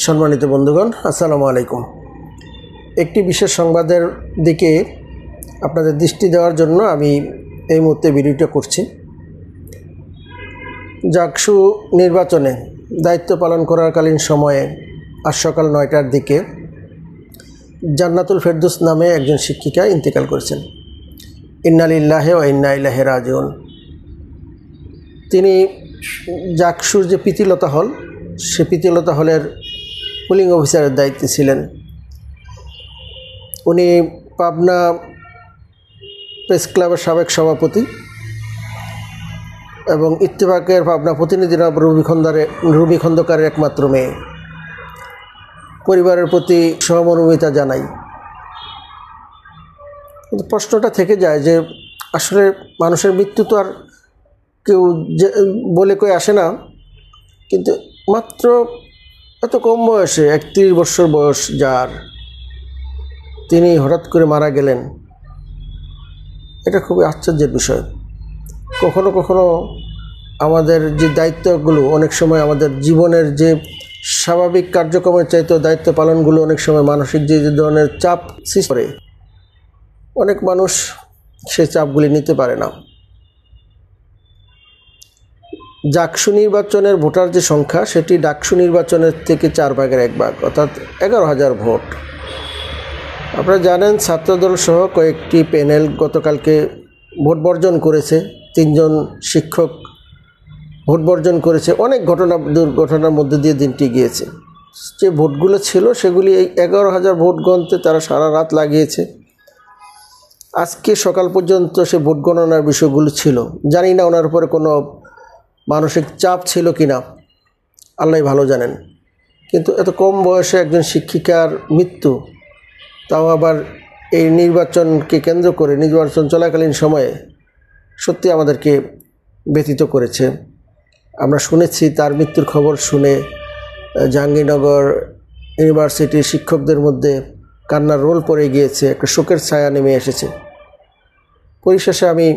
সম্মানিত বন্ধুগণ, আসসালামু আলাইকুম। একটি বিশেষ সংবাদের দিকে আপনাদের দৃষ্টি দেওয়ার জন্য আমি এই মুহূর্তে ভিডিওটা করছি। জাকসু নির্বাচনে দায়িত্ব পালন করাকালীন সময়ে আজ সকাল 9টার দিকে জান্নাতুল ফেরদৌস নামে একজন শিক্ষিকা ইন্তেকাল করেছেন। ইন্না লিল্লাহি ওয়া ইন্না ইলাইহি রাজিউন। তিনি জাকসুর যে প্রীতিলতা হল, সে প্রীতিলতা হলের পুলিং অফিসারের দায়িত্বে ছিলেন। উনি পাবনা প্রেস ক্লাবের সাবেক সভাপতি এবং ইত্তেফাকের পাবনা প্রতিনিধিরা রুবি খন্দকারের একমাত্র মেয়ে। পরিবারের প্রতি সহমর্মিতা জানাই। কিন্তু প্রশ্নটা থেকে যায় যে আসলে মানুষের মৃত্যু তো আর কেউ বলে কয়ে আসে না, কিন্তু মাত্র এত কম বয়সে 31 বছর বয়স যার, তিনি হঠাৎ করে মারা গেলেন, এটা খুবই আশ্চর্যের বিষয়। কখনো কখনো আমাদের যে দায়িত্বগুলো, অনেক সময় আমাদের জীবনের যে স্বাভাবিক কার্যক্রমের চাইতেও দায়িত্ব পালনগুলো অনেক সময় মানসিক যে ধরনের চাপ সৃষ্টি করে, অনেক মানুষ সেই চাপগুলি নিতে পারে না। জাকসু নির্বাচনের ভোটার যে সংখ্যা, সেটি ডাকসু নির্বাচনের থেকে 4 ভাগের 1 ভাগ, অর্থাৎ 11,000 ভোট। আপনারা জানেন ছাত্রদল সহ কয়েকটি প্যানেল গতকালকে ভোট বর্জন করেছে। 3 জন শিক্ষক ভোট বর্জন করেছে। অনেক দুর্ঘটনার মধ্যে দিয়ে দিনটি গিয়েছে। যে ভোটগুলো ছিল সেগুলি এই 11,000 ভোট গণতে তারা সারা রাত লাগিয়েছে। আজকে সকাল পর্যন্ত সে ভোট গণনার বিষয়গুলো ছিল। জানি না ওনার উপরে কোনো মানসিক চাপ ছিল কি না, আল্লাহ ভালো জানেন। কিন্তু এত কম বয়সে একজন শিক্ষিকার মৃত্যু, তাও আবার এই নির্বাচনকে কেন্দ্র করে, নির্বাচন চলাকালীন সময়ে, সত্যি আমাদেরকে ব্যথিত করেছে। আমরা শুনেছি তার মৃত্যুর খবর শুনে জাহাঙ্গীরনগর ইউনিভার্সিটির শিক্ষকদের মধ্যে কান্নার রোল পড়ে গিয়েছে, একটা শোকের ছায়া নেমে এসেছে। পরিশেষে আমি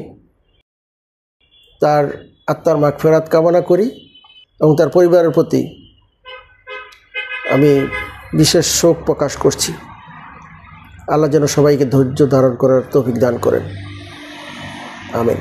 তার আত্মার মাগফিরাত কামনা করি এবং তার পরিবারের প্রতি আমি বিশেষ শোক প্রকাশ করছি। আল্লাহ যেন সবাইকে ধৈর্য ধারণ করার তৌফিক দান করেন। আমিন।